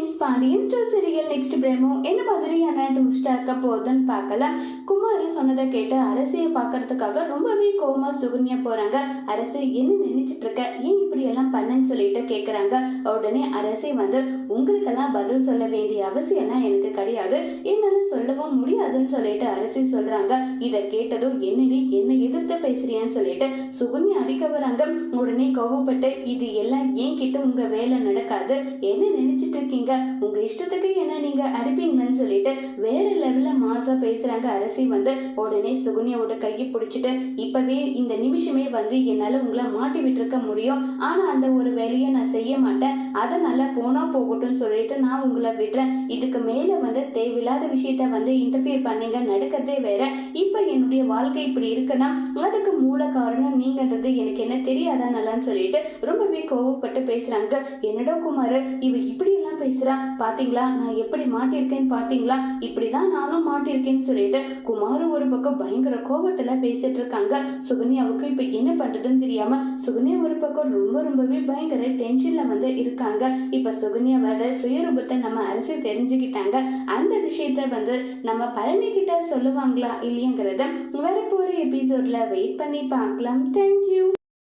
Friends, Pandian store serial next promo என்ன மாதிரியான ட்விஸ்டா இருக்க போகுதுன்னு பார்க்கலாம். குமார் சொன்னதை கேட்டு அரசியை பார்க்கறதுக்காக ரொம்பவே கோவமா சுகன்யா போறாங்க. அரசி என்ன நினைச்சிட்டு இருக்க, ஏன் இப்படி எல்லாம் பண்ணன்னு சொல்லிட்டு கேட்குறாங்க. உடனே அரசி வந்து உங்களுக்கெல்லாம் பதில் சொல்ல வேண்டிய அவசியம் எல்லாம் எனக்கு கிடையாது, என்னால சொல்லவும் முடியாதுன்னு சொல்லிட்டு அரசி சொல்றாங்க. இதை கேட்டதும் என்னடி என்ன எதிர்த்து பேசுறியான்னு சொல்லிட்டு சுகன்யா அடிக்க வராங்க. உடனே கோவப்பட்டு இது எல்லாம் ஏன் கிட்ட உங்க வேலை நடக்காது, என்ன நினைச்சிட்டு இருக்கீங்க, உங்க இஷ்டத்துக்கு என்ன நீங்க அடிப்பீங்கன்னு சொல்லிட்டு வேற லெவல்ல மாசா பேசுறாங்க அரசி வந்து. உடனே சுகன்யாவோட கையை பிடிச்சிட்டு இப்பவே இந்த நிமிஷமே வந்து என்னால உங்களை மாட்டி விட்டுருக்க முடியும், ஆனா அந்த ஒரு வேலையை நான் செய்ய மாட்டேன், அதனால போனா போகட்டும் சொல்லிட்டு நான் உங்களை விடுறேன். இதுக்கு மேல வந்து தேவையில்லாத விஷயத்த வந்து இன்டர்ஃபியர் பண்ணீங்க, நடக்கிறதே வேற. இப்ப என்னுடைய வாழ்க்கை இப்படி இருக்குன்னா அதுக்கு மூல காரணம் நீங்கன்றது எனக்கு என்ன தெரியாதா நல்லான்னு சொல்லிட்டு ரொம்பவே கோவப்பட்டு பேசுறாங்க. என்னடா குமார் இவ இப்படி எல்லாம் பேசுறா, பாத்தீங்களா நான் எப்படி மாட்டிருக்கேன்னு பாத்தீங்களா, இப்படிதான் நானும் மாட்டிருக்கேன்னு சொல்லிட்டு குமார் ஒரு பக்கம் பயங்கர கோபத்துல பேசிட்டு இருக்காங்க. சுகன்யாவுக்கு இப்ப என்ன பண்றதுன்னு தெரியாம சுகன்யா ஒரு பக்கம் ரொம்பவே பயங்கர டென்ஷன்ல வந்து இருக்காங்க. இப்ப சுகன்யாவோட சுயரூபத்தை நம்ம அரசு தெரிஞ்சுக்கிட்டாங்க. அந்த விஷயத்த வந்து நம்ம பழனி கிட்ட சொல்லுவாங்களா இல்லையங்கிறத வரப்போற எபிசோட்ல வெயிட் பண்ணி பார்க்கலாம். தேங்க்யூ.